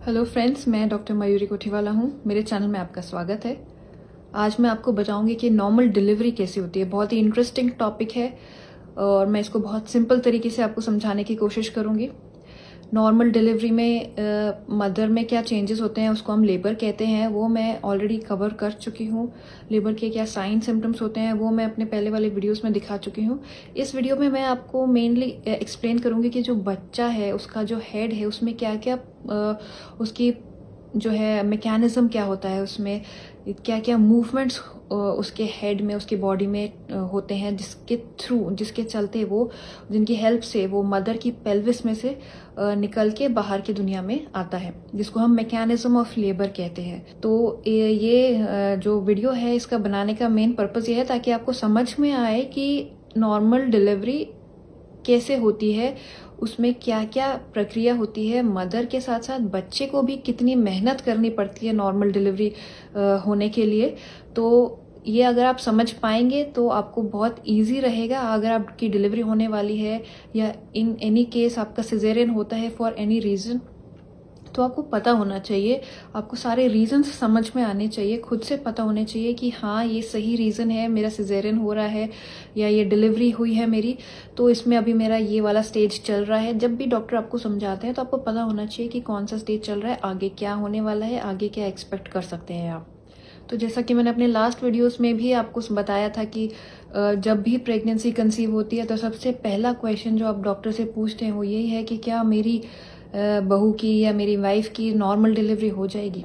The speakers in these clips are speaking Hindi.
हेलो फ्रेंड्स, मैं डॉक्टर मयूरी कोठीवाला हूँ। मेरे चैनल में आपका स्वागत है। आज मैं आपको बताऊंगी कि नॉर्मल डिलीवरी कैसे होती है। बहुत ही इंटरेस्टिंग टॉपिक है और मैं इसको बहुत सिंपल तरीके से आपको समझाने की कोशिश करूंगी। नॉर्मल डिलीवरी में मदर में क्या चेंजेस होते हैं उसको हम लेबर कहते हैं, वो मैं ऑलरेडी कवर कर चुकी हूँ। लेबर के क्या साइन सिम्टम्स होते हैं वो मैं अपने पहले वाले वीडियोस में दिखा चुकी हूँ। इस वीडियो में मैं आपको मेनली एक्सप्लेन करूंगी कि जो बच्चा है उसका जो हेड है उसमें क्या क्या उसकी जो है मैकेनिज्म क्या होता है, उसमें क्या क्या मूवमेंट्स उसके हेड में उसकी बॉडी में होते हैं, जिसके चलते वो जिनकी हेल्प से वो मदर की पेल्विस में से निकल के बाहर की दुनिया में आता है, जिसको हम मैकेनिज्म ऑफ लेबर कहते हैं। तो ये जो वीडियो है इसका बनाने का मेन पर्पस ये है ताकि आपको समझ में आए कि नॉर्मल डिलीवरी कैसे होती है, उसमें क्या क्या प्रक्रिया होती है। मदर के साथ साथ बच्चे को भी कितनी मेहनत करनी पड़ती है नॉर्मल डिलीवरी होने के लिए। तो ये अगर आप समझ पाएंगे तो आपको बहुत इजी रहेगा। अगर आपकी डिलीवरी होने वाली है या इन एनी केस आपका सिजेरियन होता है फॉर एनी रीजन, तो आपको पता होना चाहिए, आपको सारे रीजंस समझ में आने चाहिए, खुद से पता होने चाहिए कि हाँ ये सही रीज़न है, मेरा सिजेरियन हो रहा है या ये डिलीवरी हुई है मेरी, तो इसमें अभी मेरा ये वाला स्टेज चल रहा है। जब भी डॉक्टर आपको समझाते हैं तो आपको पता होना चाहिए कि कौन सा स्टेज चल रहा है, आगे क्या होने वाला है, आगे क्या एक्सपेक्ट कर सकते हैं आप। तो जैसा कि मैंने अपने लास्ट वीडियोस में भी आपको बताया था कि जब भी प्रेगनेंसी कंसीव होती है तो सबसे पहला क्वेश्चन जो आप डॉक्टर से पूछते हैं वो यही है कि क्या मेरी बहू की या मेरी वाइफ की नॉर्मल डिलीवरी हो जाएगी।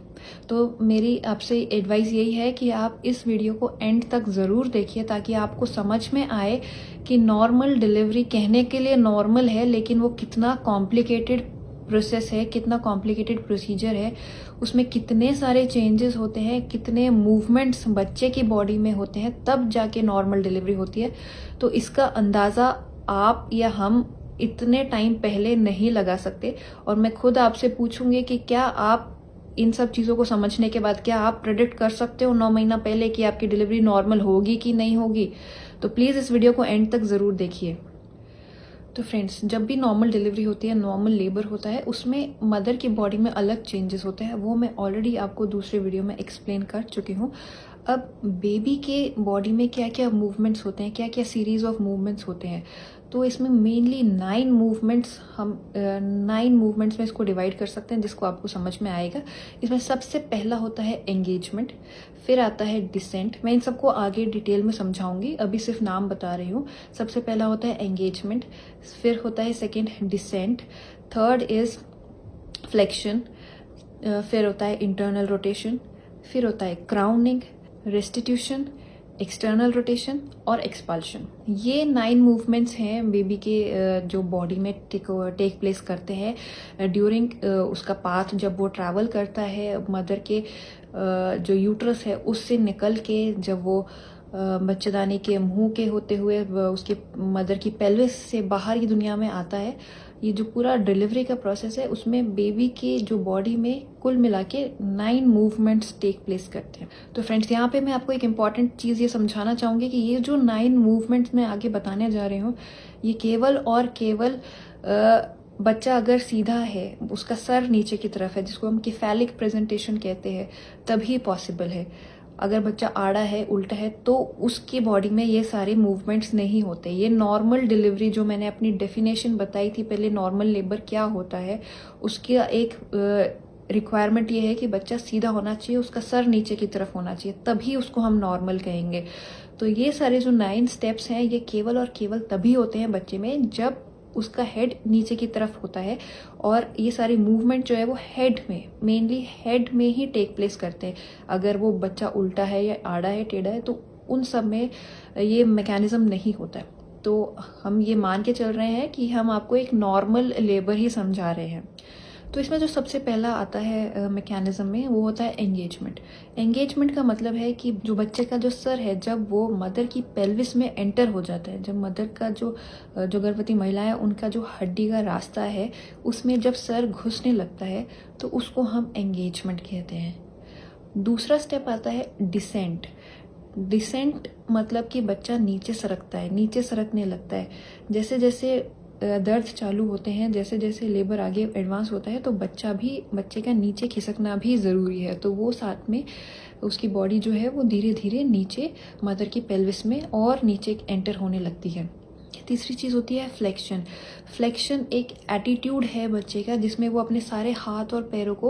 तो मेरी आपसे एडवाइस यही है कि आप इस वीडियो को एंड तक ज़रूर देखिए ताकि आपको समझ में आए कि नॉर्मल डिलीवरी कहने के लिए नॉर्मल है, लेकिन वो कितना कॉम्प्लिकेटेड प्रोसेस है, कितना कॉम्प्लिकेटेड प्रोसीजर है, उसमें कितने सारे चेंजेस होते हैं, कितने मूवमेंट्स बच्चे की बॉडी में होते हैं, तब जाके नॉर्मल डिलीवरी होती है। तो इसका अंदाज़ा आप या हम इतने टाइम पहले नहीं लगा सकते। और मैं खुद आपसे पूछूंगी कि क्या आप इन सब चीज़ों को समझने के बाद क्या आप प्रेडिक्ट कर सकते हो 9 महीना पहले कि आपकी डिलीवरी नॉर्मल होगी कि नहीं होगी। तो प्लीज़ इस वीडियो को एंड तक ज़रूर देखिए। तो फ्रेंड्स, जब भी नॉर्मल डिलीवरी होती है, नॉर्मल लेबर होता है, उसमें मदर की बॉडी में अलग चेंजेस होते हैं, वो मैं ऑलरेडी आपको दूसरे वीडियो में एक्सप्लेन कर चुकी हूँ। अब बेबी के बॉडी में क्या क्या मूवमेंट्स होते हैं, क्या क्या सीरीज ऑफ मूवमेंट्स होते हैं, तो इसमें मेनली 9 मूवमेंट्स में इसको डिवाइड कर सकते हैं, जिसको आपको समझ में आएगा। इसमें सबसे पहला होता है एंगेजमेंट, फिर आता है डिसेंट। मैं इन सबको आगे डिटेल में समझाऊंगी, अभी सिर्फ नाम बता रही हूँ। सबसे पहला होता है एंगेजमेंट, फिर होता है second descent, third is flexion, फिर होता है इंटरनल रोटेशन, फिर होता है क्राउनिंग, रेस्टिट्यूशन, एक्सटर्नल रोटेशन और एक्सपल्शन। ये 9 मूवमेंट्स हैं बेबी के जो बॉडी में टेक प्लेस करते हैं ड्यूरिंग उसका पाथ, जब वो ट्रैवल करता है मदर के जो यूट्रस है उससे निकल के, जब वो बच्चेदानी के मुंह के होते हुए उसके मदर की पेल्विस से बाहर की दुनिया में आता है। ये जो पूरा डिलीवरी का प्रोसेस है उसमें बेबी की जो बॉडी में कुल मिला के 9 मूवमेंट्स टेक प्लेस करते हैं। तो फ्रेंड्स, यहाँ पे मैं आपको एक इम्पॉर्टेंट चीज़ ये समझाना चाहूँगी कि ये जो 9 मूवमेंट्स मैं आगे बताने जा रही हूँ, ये केवल और केवल बच्चा अगर सीधा है, उसका सर नीचे की तरफ है, जिसको हम किफैलिक प्रेजेंटेशन कहते हैं, तभी पॉसिबल है। अगर बच्चा आड़ा है, उल्टा है, तो उसकी बॉडी में ये सारे मूवमेंट्स नहीं होते। ये नॉर्मल डिलीवरी जो मैंने अपनी डेफिनेशन बताई थी पहले, नॉर्मल लेबर क्या होता है, उसका एक रिक्वायरमेंट ये है कि बच्चा सीधा होना चाहिए, उसका सर नीचे की तरफ होना चाहिए, तभी उसको हम नॉर्मल कहेंगे। तो ये सारे जो 9 स्टेप्स हैं ये केवल और केवल तभी होते हैं बच्चे में जब उसका हेड नीचे की तरफ होता है। और ये सारी मूवमेंट जो है वो हेड में, मेनली हेड में ही टेक प्लेस करते हैं। अगर वो बच्चा उल्टा है या आड़ा है, टेढ़ा है, तो उन सब में ये मैकेनिज्म नहीं होता है। तो हम ये मान के चल रहे हैं कि हम आपको एक नॉर्मल लेबर ही समझा रहे हैं। तो इसमें जो सबसे पहला आता है मैकेनिज्म में, वो होता है एंगेजमेंट। एंगेजमेंट का मतलब है कि जो बच्चे का जो सर है, जब वो मदर की पेल्विस में एंटर हो जाता है, जब मदर का जो गर्भवती महिला है उनका जो हड्डी का रास्ता है उसमें जब सर घुसने लगता है तो उसको हम एंगेजमेंट कहते हैं। दूसरा स्टेप आता है डिसेंट। डिसेंट मतलब कि बच्चा नीचे सरकता है, नीचे सरकने लगता है। जैसे जैसे दर्द चालू होते हैं, जैसे जैसे लेबर आगे एडवांस होता है तो बच्चे का नीचे खिसकना भी ज़रूरी है। तो वो साथ में उसकी बॉडी जो है वो धीरे धीरे नीचे मदर की पेल्विस में और नीचे एंटर होने लगती है। तीसरी चीज़ होती है फ्लेक्शन। फ्लेक्शन एक एटीट्यूड है बच्चे का, जिसमें वो अपने सारे हाथ और पैरों को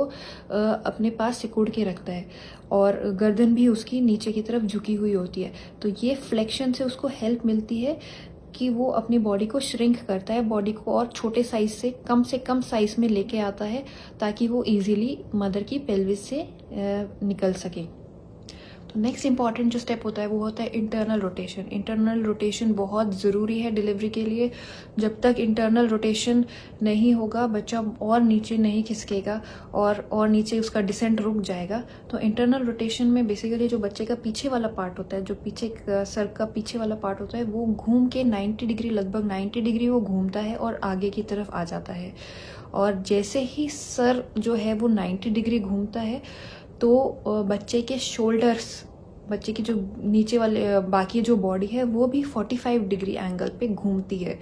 अपने पास सिकुड़ के रखता है और गर्दन भी उसकी नीचे की तरफ झुकी हुई होती है। तो ये फ्लेक्शन से उसको हेल्प मिलती है कि वो अपनी बॉडी को श्रिंक करता है, बॉडी को और छोटे साइज से कम साइज में लेके आता है, ताकि वो इजीली मदर की पेल्विस से निकल सके। तो नेक्स्ट इंपॉर्टेंट जो स्टेप होता है वो होता है इंटरनल रोटेशन। इंटरनल रोटेशन बहुत ज़रूरी है डिलीवरी के लिए। जब तक इंटरनल रोटेशन नहीं होगा बच्चा और नीचे नहीं खिसकेगा और नीचे उसका डिसेंट रुक जाएगा। तो इंटरनल रोटेशन में बेसिकली जो बच्चे का पीछे वाला पार्ट होता है, जो पीछे सर का पीछे वाला पार्ट होता है, वो घूम के 90 डिग्री, लगभग 90 डिग्री वो घूमता है और आगे की तरफ आ जाता है। और जैसे ही सर जो है वो 90 डिग्री घूमता है तो बच्चे के शोल्डर्स, बच्चे की जो नीचे वाले बाकी जो बॉडी है वो भी 45 डिग्री एंगल पे घूमती है।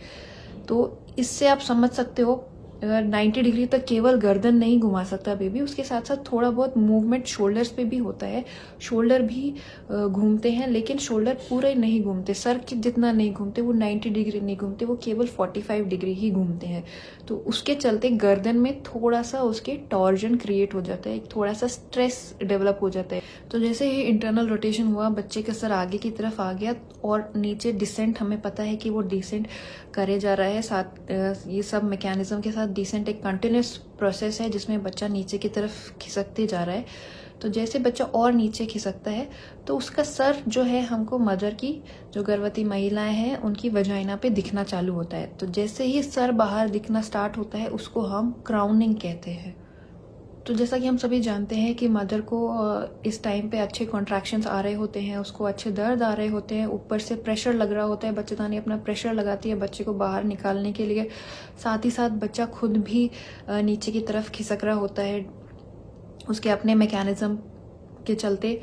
तो इससे आप समझ सकते हो 90 डिग्री तक केवल गर्दन नहीं घुमा सकता बेबी, उसके साथ साथ थोड़ा बहुत मूवमेंट शोल्डर्स पे भी होता है। शोल्डर भी घूमते हैं, लेकिन शोल्डर पूरे नहीं घूमते, सर के जितना नहीं घूमते, वो 90 डिग्री नहीं घूमते, वो केवल 45 डिग्री ही घूमते हैं। तो उसके चलते गर्दन में थोड़ा सा उसके टॉर्जन क्रिएट हो जाता है, थोड़ा सा स्ट्रेस डेवलप हो जाता है। तो जैसे ही इंटरनल रोटेशन हुआ, बच्चे का सर आगे की तरफ आ गया और नीचे डिसेंट, हमें पता है कि वो डिसेंट करे जा रहा है। साथ ये सब मैकेनिज्म के साथ डिसेंट एक कंटिन्यूस प्रोसेस है जिसमें बच्चा नीचे की तरफ खिसकते जा रहा है। तो जैसे बच्चा और नीचे खिसकता है तो उसका सर जो है हमको मदर की, जो गर्भवती महिलाएं हैं, उनकी वजाइना पे दिखना चालू होता है। तो जैसे ही सर बाहर दिखना स्टार्ट होता है उसको हम क्राउनिंग कहते हैं। तो जैसा कि हम सभी जानते हैं कि मदर को इस टाइम पे अच्छे कॉन्ट्रैक्शंस आ रहे होते हैं, उसको अच्छे दर्द आ रहे होते हैं, ऊपर से प्रेशर लग रहा होता है, बच्चेदानी अपना प्रेशर लगाती है बच्चे को बाहर निकालने के लिए। साथ ही साथ बच्चा खुद भी नीचे की तरफ खिसक रहा होता है उसके अपने मैकेनिज्म के चलते।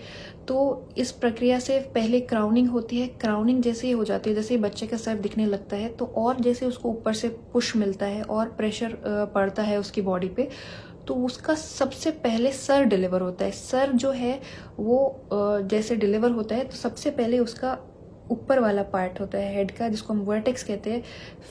तो इस प्रक्रिया से पहले क्राउनिंग होती है। क्राउनिंग जैसे ही हो जाती है, जैसे ही बच्चे का सर दिखने लगता है, तो और जैसे उसको ऊपर से पुश मिलता है और प्रेशर पड़ता है उसकी बॉडी पे, तो उसका सबसे पहले सर डिलीवर होता है। सर जो है वो जैसे डिलीवर होता है तो सबसे पहले उसका ऊपर वाला पार्ट होता है हेड का, जिसको हम वर्टेक्स कहते हैं,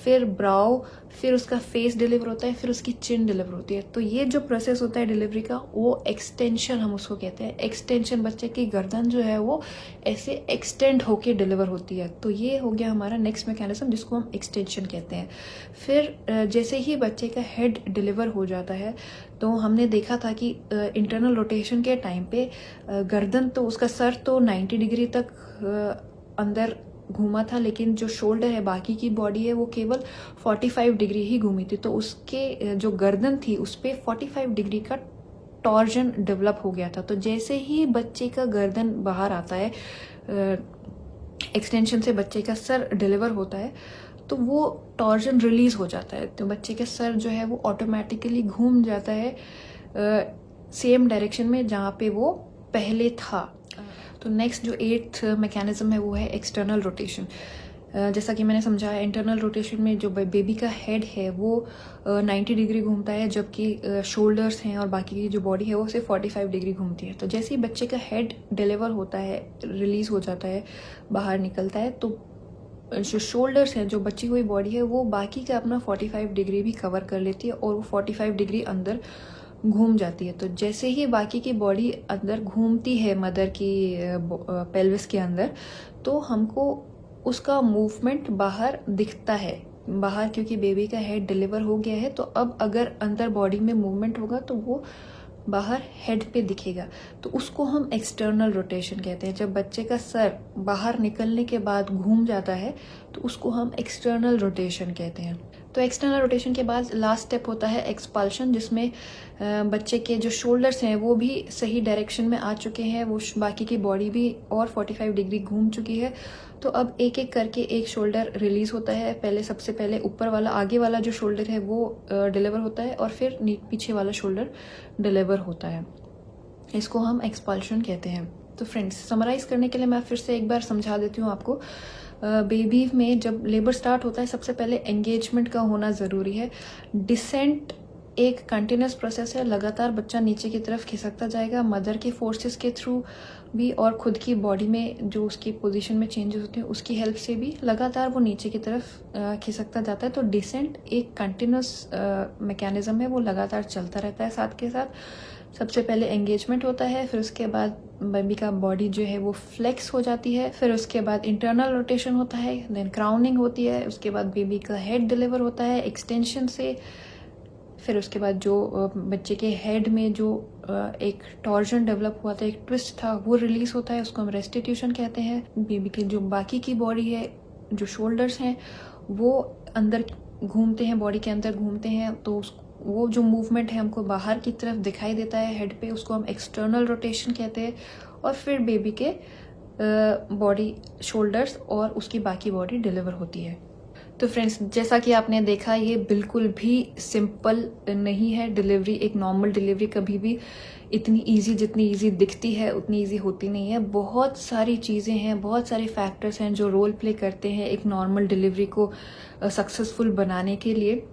फिर ब्राउ, फिर उसका फेस डिलीवर होता है, फिर उसकी चिन डिलीवर होती है। तो ये जो प्रोसेस होता है डिलीवरी का, वो एक्सटेंशन हम उसको कहते हैं। एक्सटेंशन, बच्चे की गर्दन जो है वो ऐसे एक्सटेंड होके डिलीवर होती है। तो ये हो गया हमारा नेक्स्ट मैकेनिज्म, जिसको हम एक्सटेंशन कहते हैं। फिर जैसे ही बच्चे का हेड डिलीवर हो जाता है तो हमने देखा था कि इंटरनल रोटेशन के टाइम पे गर्दन, तो उसका सर तो 90 डिग्री तक अंदर घूमा था, लेकिन जो शोल्डर है, बाकी की बॉडी है, वो केवल 45 डिग्री ही घूमी थी। तो उसके जो गर्दन थी उस पे 45 डिग्री का टॉर्जन डेवलप हो गया था। तो जैसे ही बच्चे का गर्दन बाहर आता है, एक्सटेंशन से बच्चे का सर डिलीवर होता है, तो वो टॉर्जन रिलीज हो जाता है। तो बच्चे का सर जो है वो ऑटोमेटिकली घूम जाता है सेम डायरेक्शन में जहाँ पे वो पहले था। तो नेक्स्ट जो 8th मैकेनिज्म है वो है एक्सटर्नल रोटेशन। जैसा कि मैंने समझाया, इंटरनल रोटेशन में जो बेबी का हेड है वो 90 डिग्री घूमता है, जबकि शोल्डर्स हैं और बाकी की जो बॉडी है वो सिर्फ 45 डिग्री घूमती है। तो जैसे ही बच्चे का हेड डिलीवर होता है, रिलीज हो जाता है, बाहर निकलता है, तो जो शोल्डर्स हैं, जो बची हुई बॉडी है, वो बाकी का अपना 45 डिग्री भी कवर कर लेती है और वो 45 डिग्री अंदर घूम जाती है। तो जैसे ही बाकी की बॉडी अंदर घूमती है मदर की पेल्विस के अंदर, तो हमको उसका मूवमेंट बाहर दिखता है। बाहर क्योंकि बेबी का हेड डिलीवर हो गया है, तो अब अगर अंदर बॉडी में मूवमेंट होगा तो वो बाहर हेड पे दिखेगा। तो उसको हम एक्सटर्नल रोटेशन कहते हैं। जब बच्चे का सर बाहर निकलने के बाद घूम जाता है तो उसको हम एक्सटर्नल रोटेशन कहते हैं। तो एक्सटर्नल रोटेशन के बाद लास्ट स्टेप होता है एक्सपल्शन, जिसमें बच्चे के जो शोल्डर्स हैं वो भी सही डायरेक्शन में आ चुके हैं, वो बाकी की बॉडी भी और 45 डिग्री घूम चुकी है। तो अब एक एक करके एक शोल्डर रिलीज होता है। पहले सबसे पहले ऊपर वाला, आगे वाला जो शोल्डर है वो डिलीवर होता है और फिर पीछे वाला शोल्डर डिलीवर होता है। इसको हम एक्सपल्शन कहते हैं। तो फ्रेंड्स, समराइज करने के लिए मैं फिर से एक बार समझा देती हूँ आपको। बेबी में जब लेबर स्टार्ट होता है सबसे पहले एंगेजमेंट का होना ज़रूरी है। डिसेंट एक कंटिन्यूस प्रोसेस है, लगातार बच्चा नीचे की तरफ खिसकता जाएगा मदर के फोर्सेस के थ्रू भी और खुद की बॉडी में जो उसकी पोजीशन में चेंजेस होते हैं उसकी हेल्प से भी लगातार वो नीचे की तरफ खिसकता जाता है। तो डिसेंट एक कंटिन्यूस मैकेनिज्म है, वो लगातार चलता रहता है। साथ के साथ सबसे पहले एंगेजमेंट होता है, फिर उसके बाद बेबी का बॉडी जो है वो फ्लेक्स हो जाती है, फिर उसके बाद इंटरनल रोटेशन होता है, देन क्राउनिंग होती है, उसके बाद बेबी का हेड डिलीवर होता है एक्सटेंशन से, फिर उसके बाद जो बच्चे के हेड में जो एक टॉर्जन डेवलप हुआ था, एक ट्विस्ट था, वो रिलीज होता है, उसको हम रेस्टिट्यूशन कहते हैं। बेबी की जो बाकी की बॉडी है, जो शोल्डर्स हैं वो अंदर घूमते हैं, बॉडी के अंदर घूमते हैं, तो वो जो मूवमेंट है हमको बाहर की तरफ दिखाई देता है हेड पे, उसको हम एक्सटर्नल रोटेशन कहते हैं। और फिर बेबी के बॉडी, शोल्डर्स और उसकी बाकी बॉडी डिलीवर होती है। तो फ्रेंड्स, जैसा कि आपने देखा, ये बिल्कुल भी सिंपल नहीं है डिलीवरी। एक नॉर्मल डिलीवरी कभी भी इतनी इजी, जितनी इजी दिखती है उतनी इजी होती नहीं है। बहुत सारी चीज़ें हैं, बहुत सारे फैक्टर्स हैं जो रोल प्ले करते हैं एक नॉर्मल डिलीवरी को सक्सेसफुल बनाने के लिए।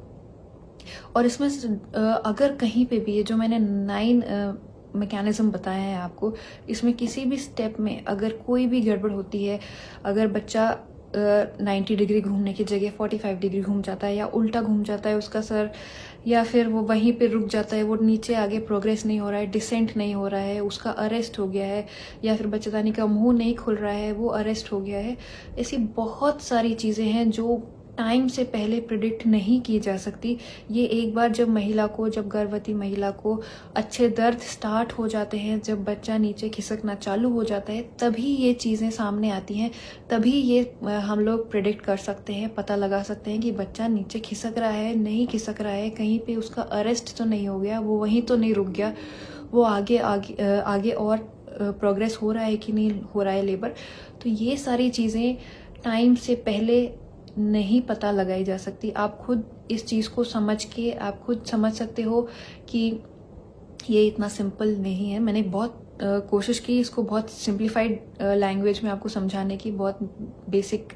और इसमें अगर कहीं पे भी ये जो मैंने 9 मैकेनिज्म बताया है आपको, इसमें किसी भी स्टेप में अगर कोई भी गड़बड़ होती है, अगर बच्चा 90 डिग्री घूमने की जगह 45 डिग्री घूम जाता है, या उल्टा घूम जाता है उसका सर, या फिर वो वहीं पे रुक जाता है, वो नीचे आगे प्रोग्रेस नहीं हो रहा है, डिसेंट नहीं हो रहा है, उसका अरेस्ट हो गया है, या फिर बच्चेदानी का मुंह नहीं खुल रहा है, वो अरेस्ट हो गया है, ऐसी बहुत सारी चीज़ें हैं जो टाइम से पहले प्रिडिक्ट नहीं की जा सकती। ये एक बार जब गर्भवती महिला को अच्छे दर्द स्टार्ट हो जाते हैं, जब बच्चा नीचे खिसकना चालू हो जाता है, तभी ये चीज़ें सामने आती हैं, तभी ये हम लोग प्रिडिक्ट कर सकते हैं, पता लगा सकते हैं कि बच्चा नीचे खिसक रहा है, नहीं खिसक रहा है, कहीं पे उसका अरेस्ट तो नहीं हो गया, वो वहीं तो नहीं रुक गया, वो आगे और प्रोग्रेस हो रहा है कि नहीं हो रहा है लेबर। तो ये सारी चीज़ें टाइम से पहले नहीं पता लगाई जा सकती। आप खुद इस चीज़ को समझ के आप खुद समझ सकते हो कि ये इतना सिंपल नहीं है। मैंने बहुत कोशिश की इसको बहुत सिंप्लीफाइड लैंग्वेज में आपको समझाने की, बहुत बेसिक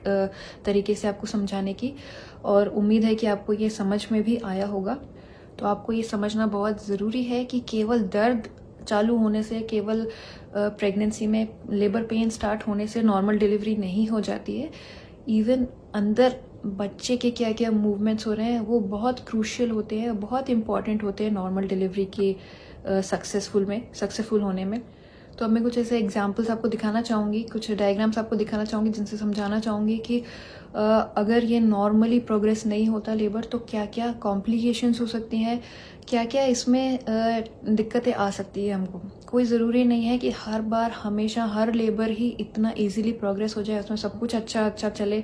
तरीके से आपको समझाने की, और उम्मीद है कि आपको ये समझ में भी आया होगा। तो आपको ये समझना बहुत ज़रूरी है कि केवल दर्द चालू होने से, केवल प्रेगनेंसी में लेबर पेन स्टार्ट होने से नॉर्मल डिलीवरी नहीं हो जाती है। इवन अंदर बच्चे के क्या क्या मूवमेंट्स हो रहे हैं वो बहुत क्रूशियल होते हैं, बहुत इंपॉर्टेंट होते हैं नॉर्मल डिलीवरी के सक्सेसफुल होने में। तो अब मैं कुछ ऐसे एग्जांपल्स आपको दिखाना चाहूँगी, कुछ डायग्राम्स आपको दिखाना चाहूँगी जिनसे समझाना चाहूँगी कि अगर ये नॉर्मली प्रोग्रेस नहीं होता लेबर तो क्या क्या कॉम्प्लिकेशंस हो सकती हैं, क्या क्या इसमें दिक्कतें आ सकती है हमको। कोई ज़रूरी नहीं है कि हर बार हमेशा हर लेबर ही इतना इजीली प्रोग्रेस हो जाए, उसमें सब कुछ अच्छा चले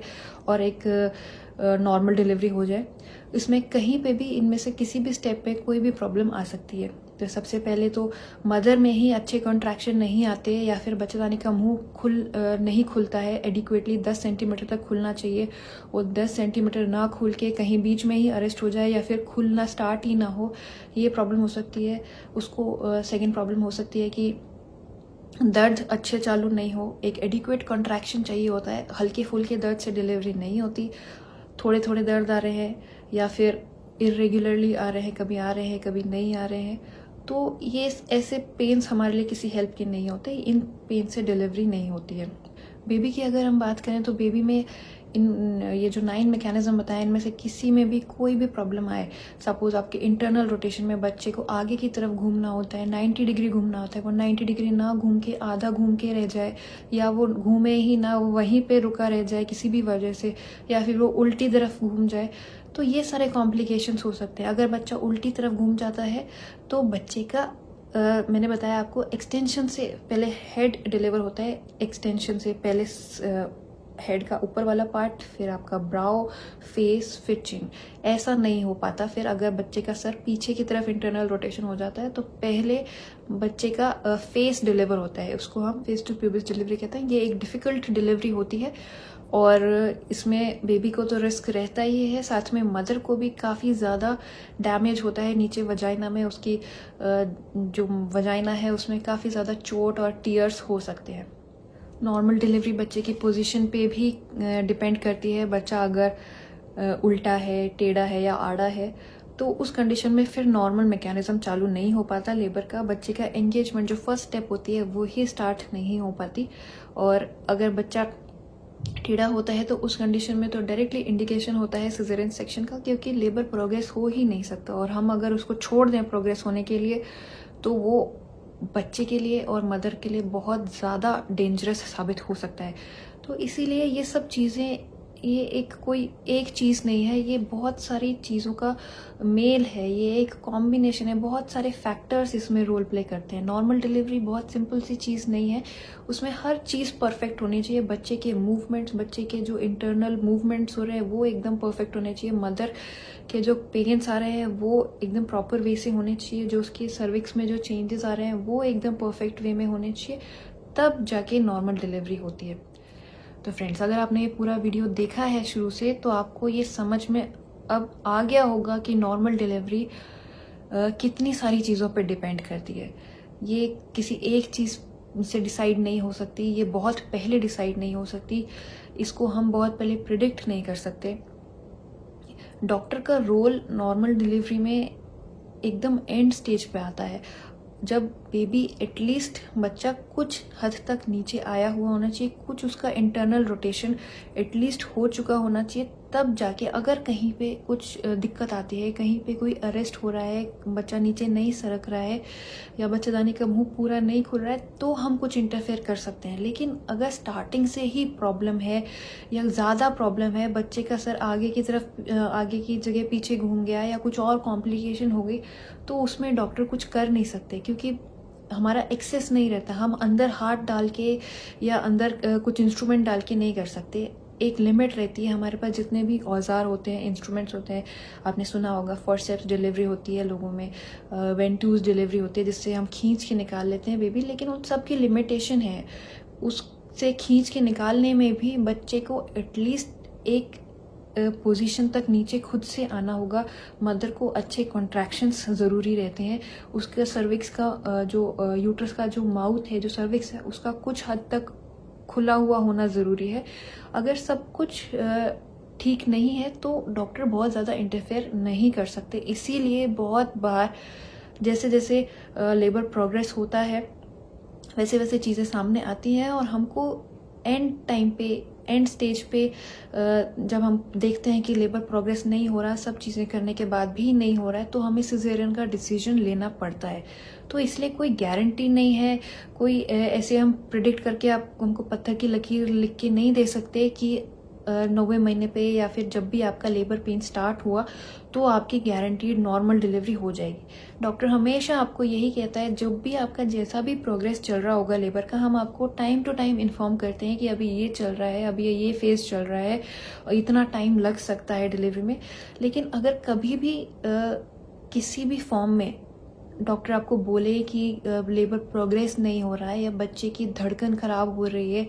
और एक नॉर्मल डिलीवरी हो जाए। इसमें कहीं पे भी इनमें से किसी भी स्टेप पे कोई भी प्रॉब्लम आ सकती है। तो सबसे पहले तो मदर में ही अच्छे कॉन्ट्रैक्शन नहीं आते, या फिर बच्चेदानी का मुंह नहीं खुलता है एडिक्वेटली, 10 सेंटीमीटर तक खुलना चाहिए, वो 10 सेंटीमीटर ना खुल के कहीं बीच में ही अरेस्ट हो जाए, या फिर खुलना स्टार्ट ही ना हो, ये प्रॉब्लम हो सकती है। उसको सेकेंड प्रॉब्लम हो सकती है कि दर्द अच्छे चालू नहीं हो, एक एडिक्वेट कॉन्ट्रैक्शन चाहिए होता है, हल्के फुल्के दर्द से डिलीवरी नहीं होती, थोड़े थोड़े दर्द आ रहे हैं, या फिर इरेगुलरली आ रहे हैं, कभी आ रहे हैं कभी नहीं आ रहे हैं। तो ये ऐसे पेन्स हमारे लिए किसी हेल्प के नहीं होते, इन पेन से डिलीवरी नहीं होती है। बेबी की अगर हम बात करें तो बेबी में ये जो 9 मैकेनिज्म बताए, इनमें से किसी में भी कोई भी प्रॉब्लम आए, सपोज आपके इंटरनल रोटेशन में बच्चे को आगे की तरफ घूमना होता है, 90 डिग्री घूमना होता है, वो 90 डिग्री ना घूम के आधा घूम के रह जाए, या वो घूमे ही ना, वो वहीं पे रुका रह जाए किसी भी वजह से, या फिर वो उल्टी तरफ घूम जाए, तो ये सारे कॉम्प्लिकेशंस हो सकते हैं। अगर बच्चा उल्टी तरफ घूम जाता है तो बच्चे का मैंने बताया आपको, एक्सटेंशन से पहले हेड डिलीवर होता है, एक्सटेंशन से पहले हेड का ऊपर वाला पार्ट, फिर आपका ब्राउ, फेस, फिर चिन। ऐसा नहीं हो पाता फिर अगर बच्चे का सर पीछे की तरफ इंटरनल रोटेशन हो जाता है, तो पहले बच्चे का फेस डिलीवर होता है, उसको हम फेस टू प्यूबिस डिलीवरी कहते हैं। ये एक डिफ़िकल्ट डिलीवरी होती है और इसमें बेबी को तो रिस्क रहता ही है, साथ में मदर को भी काफ़ी ज़्यादा डैमेज होता है नीचे वजाइना में, उसकी जो वजाइना है उसमें काफ़ी ज़्यादा चोट और टीयर्स हो सकते हैं। नॉर्मल डिलीवरी बच्चे की पोजीशन पे भी डिपेंड करती है। बच्चा अगर उल्टा है, टेढ़ा है या आड़ा है तो उस कंडीशन में फिर नॉर्मल मैकेनिज्म चालू नहीं हो पाता लेबर का। बच्चे का एंगेजमेंट जो फर्स्ट स्टेप होती है वो ही स्टार्ट नहीं हो पाती। और अगर बच्चा टेढ़ा होता है तो उस कंडीशन में तो डायरेक्टली इंडिकेशन होता है सिजेरियन सेक्शन का, क्योंकि लेबर प्रोग्रेस हो ही नहीं सकता। और हम अगर उसको छोड़ दें प्रोग्रेस होने के लिए तो वो बच्चे के लिए और मदर के लिए बहुत ज़्यादा डेंजरस साबित हो सकता है। तो इसीलिए ये सब चीज़ें, ये कोई एक चीज़ नहीं है, ये बहुत सारी चीज़ों का मेल है, ये एक कॉम्बिनेशन है। बहुत सारे फैक्टर्स इसमें रोल प्ले करते हैं। नॉर्मल डिलीवरी बहुत सिंपल सी चीज़ नहीं है, उसमें हर चीज़ परफेक्ट होनी चाहिए। बच्चे के मूवमेंट्स, बच्चे के जो इंटरनल मूवमेंट्स हो रहे हैं वो एकदम परफेक्ट होने चाहिए। मदर के जो पेरेंट्स आ रहे हैं वो एकदम प्रॉपर वे से होने चाहिए। जो उसके सर्विक्स में जो चेंजेस आ रहे हैं वो एकदम परफेक्ट वे में होने चाहिए, तब जाके नॉर्मल डिलीवरी होती है। तो फ्रेंड्स, अगर आपने ये पूरा वीडियो देखा है शुरू से तो आपको ये समझ में अब आ गया होगा कि नॉर्मल डिलीवरी कितनी सारी चीज़ों पर डिपेंड करती है। ये किसी एक चीज़ से डिसाइड नहीं हो सकती, ये बहुत पहले डिसाइड नहीं हो सकती, इसको हम बहुत पहले प्रिडिक्ट नहीं कर सकते। डॉक्टर का रोल नॉर्मल डिलीवरी में एकदम एंड स्टेज पे आता है, जब बेबी एटलीस्ट बच्चा कुछ हद तक नीचे आया हुआ होना चाहिए, कुछ उसका इंटरनल रोटेशन एटलीस्ट हो चुका होना चाहिए, तब जाके अगर कहीं पे कुछ दिक्कत आती है, कहीं पे कोई अरेस्ट हो रहा है, बच्चा नीचे नहीं सरक रहा है या बच्चादानी का मुंह पूरा नहीं खुल रहा है, तो हम कुछ इंटरफेयर कर सकते हैं। लेकिन अगर स्टार्टिंग से ही प्रॉब्लम है या ज़्यादा प्रॉब्लम है, बच्चे का सर आगे की तरफ, आगे की जगह पीछे घूम गया या कुछ और कॉम्प्लिकेशन हो गई, तो उसमें डॉक्टर कुछ कर नहीं सकते, क्योंकि हमारा एक्सेस नहीं रहता। हम अंदर हाथ डाल के या अंदर कुछ इंस्ट्रूमेंट डाल के नहीं कर सकते। एक लिमिट रहती है हमारे पास, जितने भी औजार होते हैं, इंस्ट्रूमेंट्स होते हैं। आपने सुना होगा फॉरसेप्स डिलीवरी होती है लोगों में, वेंटूज डिलीवरी होती है जिससे हम खींच के निकाल लेते हैं बेबी, लेकिन उन सब की लिमिटेशन है। उससे खींच के निकालने में भी बच्चे को एटलीस्ट एक पोजीशन तक नीचे खुद से आना होगा। मदर को अच्छे कॉन्ट्रैक्शंस ज़रूरी रहते हैं। उसका सर्विक्स का जो यूट्रस का जो माउथ है, जो सर्विक्स है, उसका कुछ हद तक खुला हुआ होना ज़रूरी है। अगर सब कुछ ठीक नहीं है तो डॉक्टर बहुत ज़्यादा इंटरफेयर नहीं कर सकते। इसीलिए बहुत बार जैसे जैसे लेबर प्रोग्रेस होता है वैसे वैसे चीज़ें सामने आती हैं, और हमको एंड टाइम पे, एंड स्टेज पे जब हम देखते हैं कि लेबर प्रोग्रेस नहीं हो रहा, सब चीज़ें करने के बाद भी नहीं हो रहा है, तो हमें सिजेरियन का डिसीजन लेना पड़ता है। तो इसलिए कोई गारंटी नहीं है, कोई ऐसे हम प्रिडिक्ट करके आप हमको पत्थर की लकीर लिख के नहीं दे सकते कि 9वें महीने पे या फिर जब भी आपका लेबर पेन स्टार्ट हुआ तो आपकी गारंटीड नॉर्मल डिलीवरी हो जाएगी। डॉक्टर हमेशा आपको यही कहता है, जब भी आपका जैसा भी प्रोग्रेस चल रहा होगा लेबर का, हम आपको टाइम टू टाइम इन्फॉर्म करते हैं कि अभी ये चल रहा है, अभी ये फेज चल रहा है और इतना टाइम लग सकता है डिलीवरी में। लेकिन अगर कभी भी किसी भी फॉर्म में डॉक्टर आपको बोले कि लेबर प्रोग्रेस नहीं हो रहा है या बच्चे की धड़कन खराब हो रही है,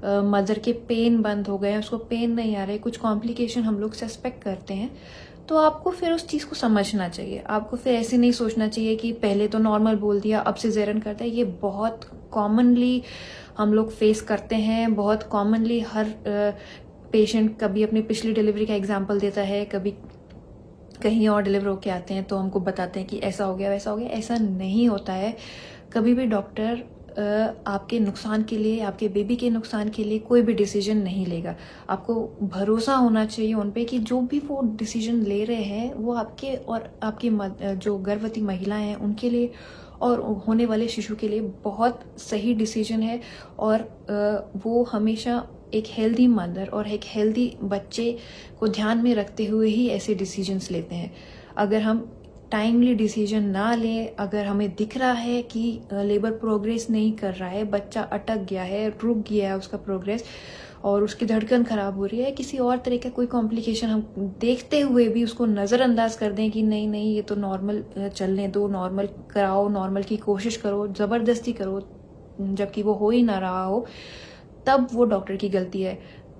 मदर के पेन बंद हो गए, उसको पेन नहीं आ रहे, कुछ कॉम्प्लिकेशन हम लोग सस्पेक्ट करते हैं, तो आपको फिर उस चीज़ को समझना चाहिए। आपको फिर ऐसे नहीं सोचना चाहिए कि पहले तो नॉर्मल बोल दिया अब सिजेरियन करता है। ये बहुत कॉमनली हम लोग फेस करते हैं। बहुत कॉमनली हर पेशेंट कभी अपनी पिछली डिलीवरी का एग्जाम्पल देता है, कभी कहीं और डिलीवर होके आते हैं तो हमको बताते हैं कि ऐसा हो गया वैसा हो गया। ऐसा नहीं होता है। कभी भी डॉक्टर आपके नुकसान के लिए, आपके बेबी के नुकसान के लिए कोई भी डिसीजन नहीं लेगा। आपको भरोसा होना चाहिए उन पे कि जो भी वो डिसीजन ले रहे हैं वो आपके और आपकी जो गर्भवती महिलाएं हैं उनके लिए और होने वाले शिशु के लिए बहुत सही डिसीजन है। और वो हमेशा एक हेल्दी मदर और एक हेल्दी बच्चे को ध्यान में रखते हुए ही ऐसे डिसीजंस लेते हैं। अगर हम टाइमली डिसीजन ना लें, अगर हमें दिख रहा है कि लेबर प्रोग्रेस नहीं कर रहा है, बच्चा अटक गया है, रुक गया है उसका प्रोग्रेस और उसकी धड़कन खराब हो रही है, किसी और तरह का कोई कॉम्प्लिकेशन हम देखते हुए भी उसको नज़रअंदाज कर दें कि नहीं नहीं ये तो नॉर्मल चलने दो, नॉर्मल कराओ, नॉर्मल की कोशिश करो, ज़बरदस्ती करो, जबकि वो हो ही ना रहा हो, तब वो डॉक्टर की गलती है,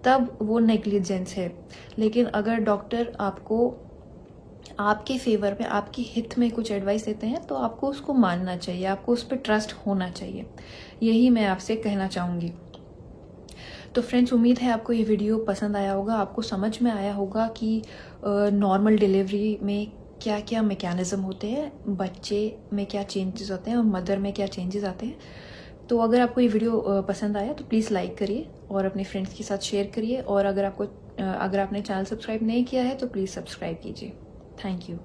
तब वो नेग्लिजेंस है। लेकिन अगर डॉक्टर आपको आपके फेवर में, आपकी हित में कुछ एडवाइस देते हैं तो आपको उसको मानना चाहिए, आपको उस पर ट्रस्ट होना चाहिए। यही मैं आपसे कहना चाहूँगी। तो फ्रेंड्स, उम्मीद है आपको ये वीडियो पसंद आया होगा, आपको समझ में आया होगा कि नॉर्मल डिलीवरी में क्या क्या मैकेनिज़्म होते हैं, बच्चे में क्या चेंजेस होते हैं और मदर में क्या चेंजेस आते हैं। तो अगर आपको ये वीडियो पसंद आया तो प्लीज़ लाइक करिए और अपने फ्रेंड्स के साथ शेयर करिए, और अगर आपने चैनल सब्सक्राइब नहीं किया है तो प्लीज़ सब्सक्राइब कीजिए। Thank you.